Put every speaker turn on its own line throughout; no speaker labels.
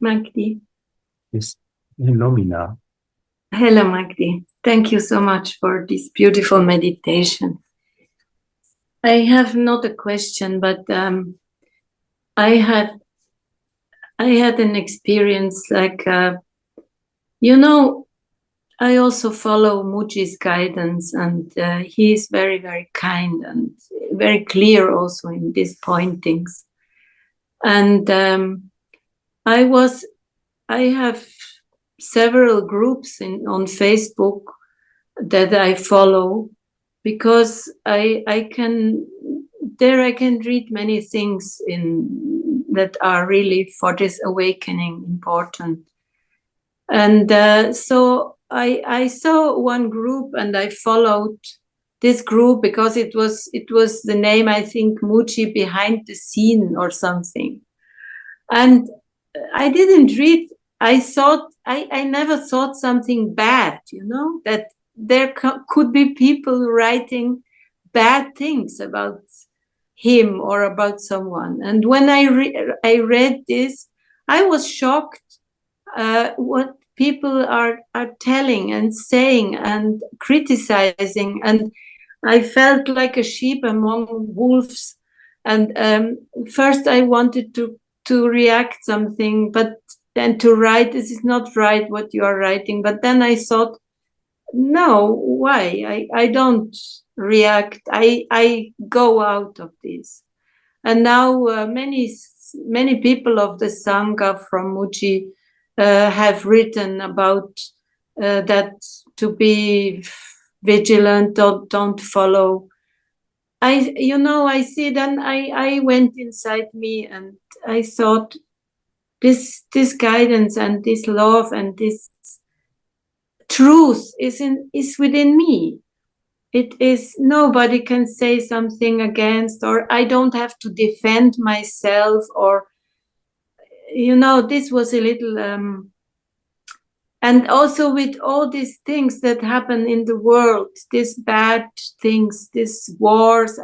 Magdi.
Yes, you know me now.
Hello, Magdi. Thank you so much for this beautiful meditation. I have not a question, but I had an experience like I also follow Muji's guidance, and he is very, very kind and very clear also in these pointings. And I have several groups on Facebook that I follow because I can read many things that are really for this awakening important. And so I saw one group and I followed this group because it was the name, I think, Muji behind the scene or something. And I didn't read. I never thought something bad, that there could be people writing bad things about him or about someone. And when I read this, I was shocked what people are telling and saying and criticizing, and I felt like a sheep among wolves. And first I wanted to react something, but then to write, this is not right what you are writing. But then I thought, no, why? I don't react. I go out of this. And now many people of the Sangha from Muji have written about that, to be vigilant, don't follow. I see. Then I went inside me and I thought, this guidance and this love and this truth is within me. It is, nobody can say something against, or I don't have to defend myself, or this was a little and also with all these things that happen in the world, these bad things, these wars,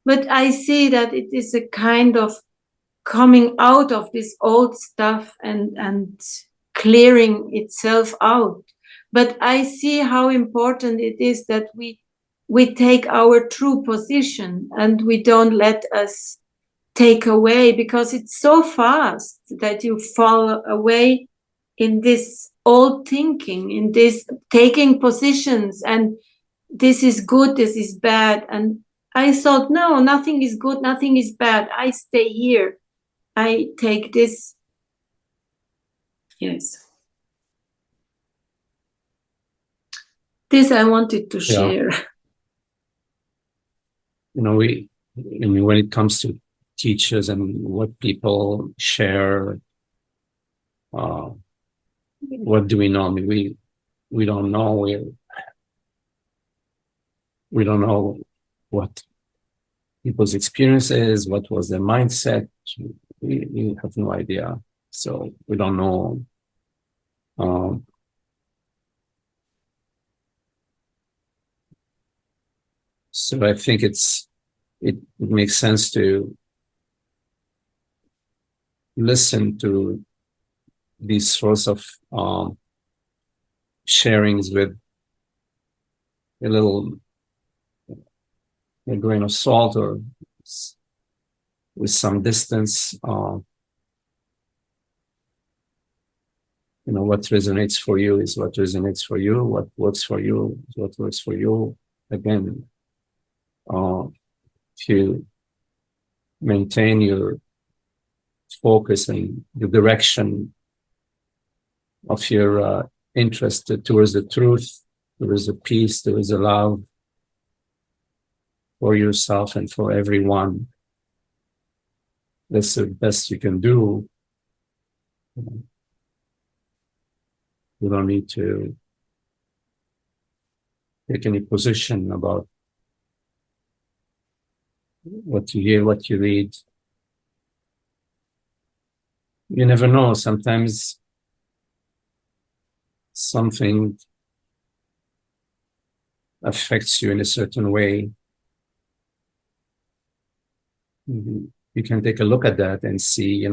but I see that it is a kind of coming out of this old stuff and clearing itself out. But I see how important it is that we take our true position and we don't let us take away, because it's so fast that you fall away in this old thinking, in this taking positions, and this is good, this is bad. And I thought, no, nothing is good, nothing is bad. I stay here. I take this. Yes. This I wanted to share.
When it comes to teachers and what people share, what do we know? I mean, we don't know. We don't know what people's experience is, what was their mindset. We have no idea. So we don't know. So I think it makes sense to listen to these sorts of sharings with a grain of salt, or with some distance. What resonates for you is what resonates for you. What works for you is what works for you. Again, if you maintain your focus and the direction of your interest towards the truth, towards the peace, towards the love for yourself and for everyone, that's the best you can do. You don't need to take any position about what you hear, what you read. You never know. Sometimes something affects you in a certain way. You can take a look at that and see,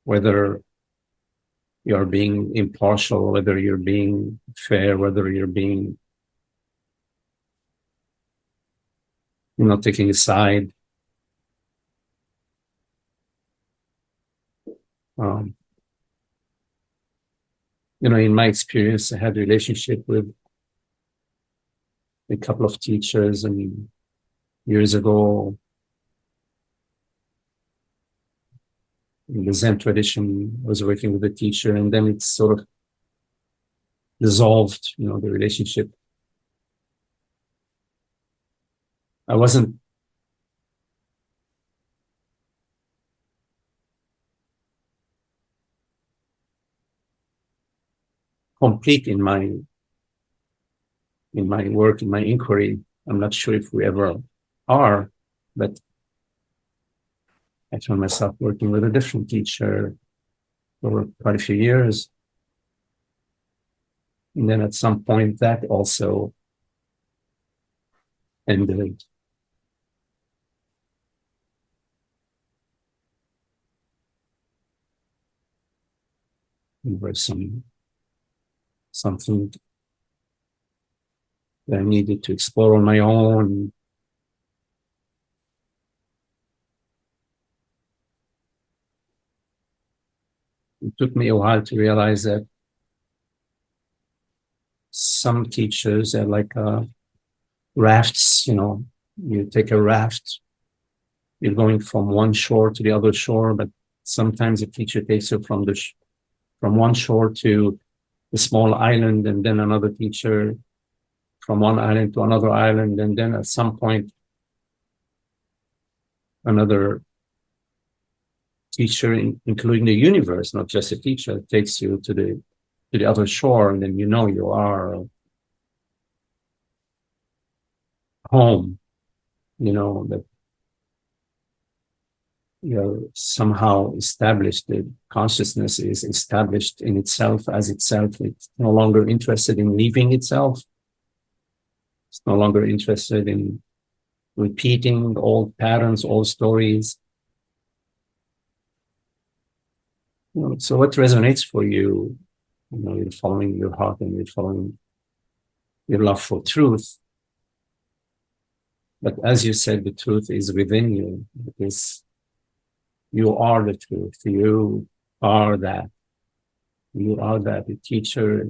whether you're being impartial, whether you're being fair, whether you're being, taking a side. Um, in my experience, I had a relationship with a couple of teachers, and years ago, in the Zen tradition, I was working with a teacher, and then it sort of dissolved, the relationship. I wasn't complete in my work, in my inquiry. I'm not sure if we ever are, but I found myself working with a different teacher for quite a few years. And then at some point that also ended. There was something that I needed to explore on my own. It took me a while to realize that some teachers are like rafts, you take a raft, you're going from one shore to the other shore, but sometimes a teacher takes you from one shore to a small island, and then another teacher from one island to another island, and then at some point another teacher, including the universe, not just a teacher, takes you to the other shore, and then you are home. That you're somehow established. The consciousness is established in itself as itself. It's no longer interested in leaving itself. It's no longer interested in repeating old patterns, old stories. So what resonates for you? You're following your heart and you're following your love for truth. But as you said, the truth is within you, because you are the truth. You are that. You are that. The teacher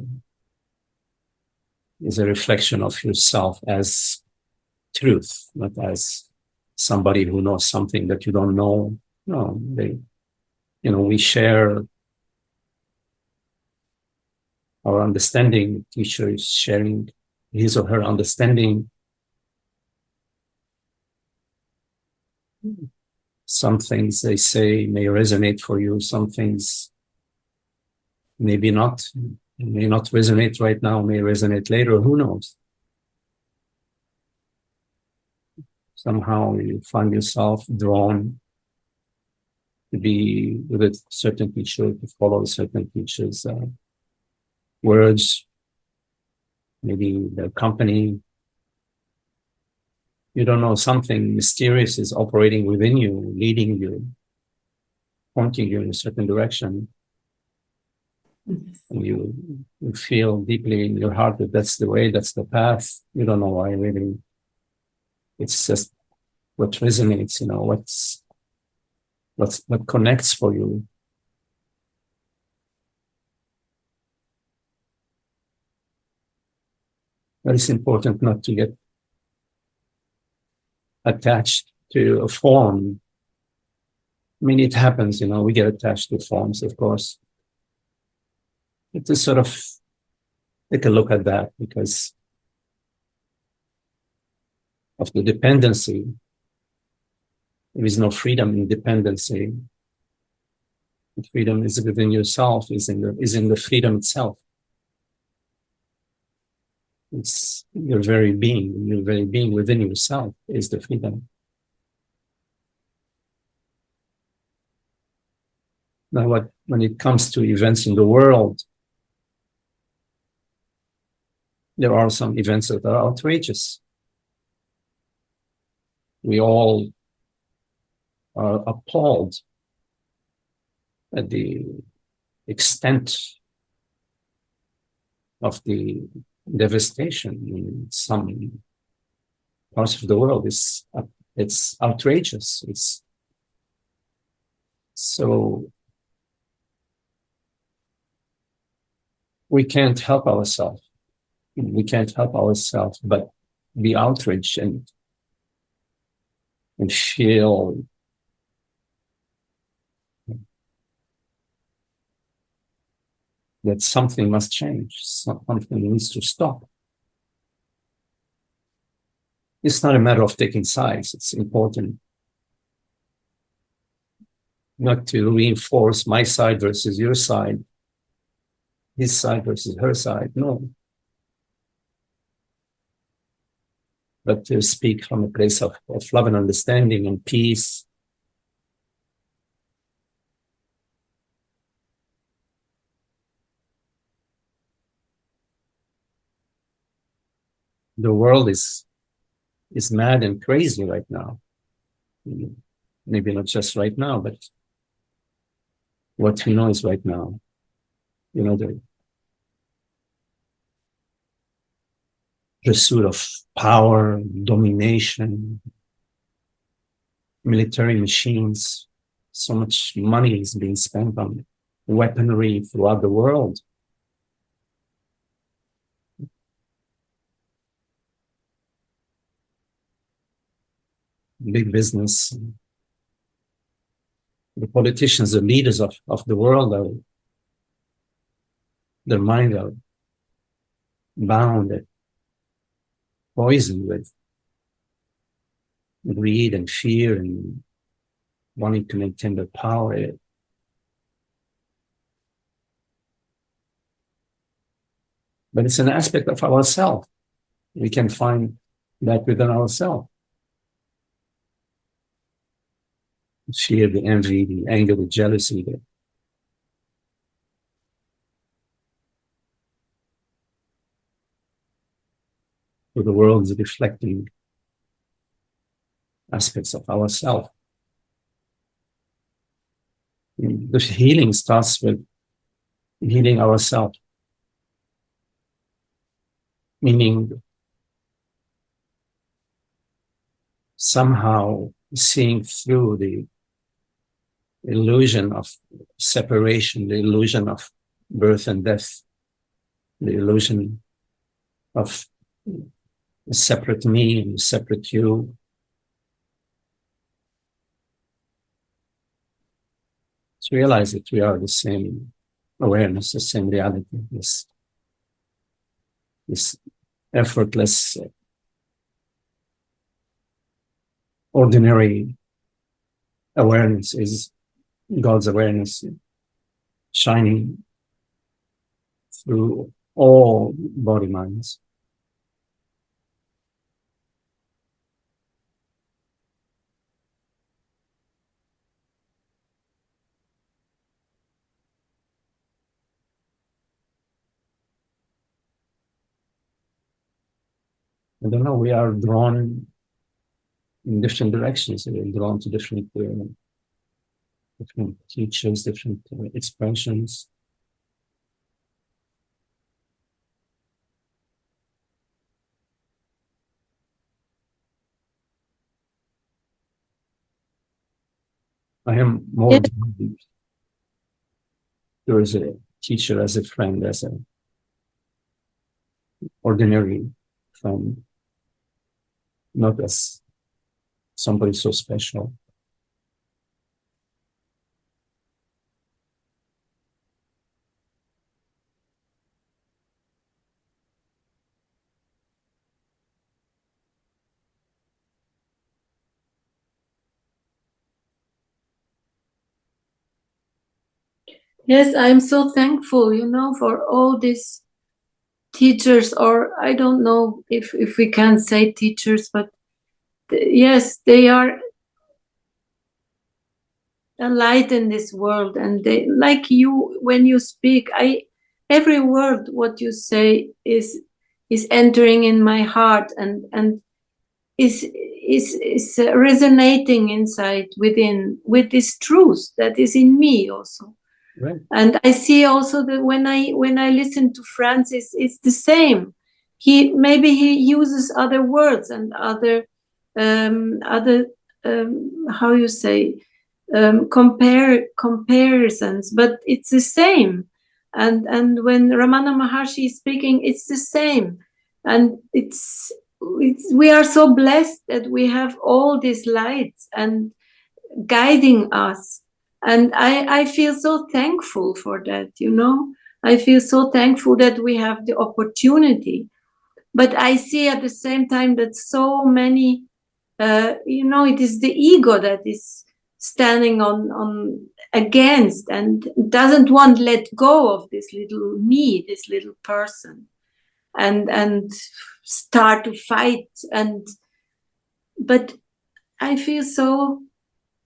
is a reflection of yourself as truth, not as somebody who knows something that you don't know. No, we share our understanding. The teacher is sharing his or her understanding. Some things they say may resonate for you. Some things maybe not. May not resonate right now, may resonate later. Who knows? Somehow you find yourself drawn to be with a certain teacher, to follow a certain teacher's words, maybe their company. You don't know, something mysterious is operating within you, leading you, pointing you in a certain direction. And you feel deeply in your heart that that's the way, that's the path. You don't know why, really. It's just what resonates, what connects for you. But it's important not to get attached to a form. I mean, it happens, we get attached to forms, of course. But to sort of take a look at that, because of the dependency. There is no freedom in dependency. The freedom is within yourself, is in the freedom itself. It's your very being within yourself is the freedom. Now, when it comes to events in the world, there are some events that are outrageous. We all are appalled at the extent of the devastation in some parts of the world is it's outrageous. It's so we can't help ourselves. We can't help ourselves but be outraged and feel that something must change, something needs to stop. It's not a matter of taking sides. It's important not to reinforce my side versus your side, his side versus her side. No. But to speak from a place of love and understanding and peace. The world is mad and crazy right now. Maybe not just right now, but what we know is right now. You know, the pursuit of power, domination, military machines. So much money is being spent on weaponry throughout the world. Big business. The politicians, the leaders of the world, their minds are bound and poisoned with greed and fear and wanting to maintain their power. But it's an aspect of ourselves. We can find that within ourselves. Fear, the envy, the anger, the jealousy. So the world is reflecting aspects of ourselves. The healing starts with healing ourselves, meaning somehow seeing through the illusion of separation, the illusion of birth and death, the illusion of a separate me and a separate you. To realize that we are the same awareness, the same reality, this effortless, ordinary awareness is God's awareness shining through all body minds. I don't know, we are drawn in different directions. We're drawn to different teachers, different expressions. I am more drawn. There is a teacher as a friend, as an ordinary friend, not as somebody so special.
Yes, I'm so thankful, for all these teachers, or I don't know if we can say teachers, but yes, they are a light in this world, and they, like you, when you speak, every word what you say is entering in my heart and is resonating inside within with this truth that is in me also.
Right.
And I see also that when I listen to Francis, it's the same. Maybe he uses other words and other how you say comparisons, but it's the same. And when Ramana Maharshi is speaking, it's the same. And it's we are so blessed that we have all these lights and guiding us. And I feel so thankful for that, you know. I feel so thankful that we have the opportunity. But I see at the same time that so many, you know, it is the ego that is standing on against and doesn't want to let go of this little me, this little person, and start to fight. But I feel so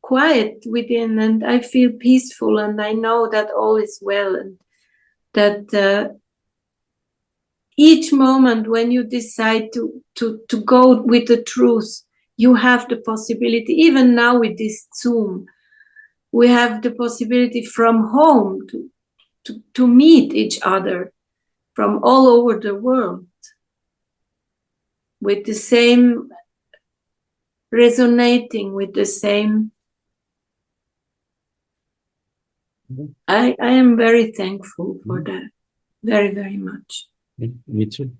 quiet within, and I feel peaceful, and I know that all is well, and that each moment when you decide to go with the truth, you have the possibility. Even now with this Zoom, we have the possibility from home to meet each other from all over the world with the same resonating with the same. I am very thankful for that, very, very much.
Me too.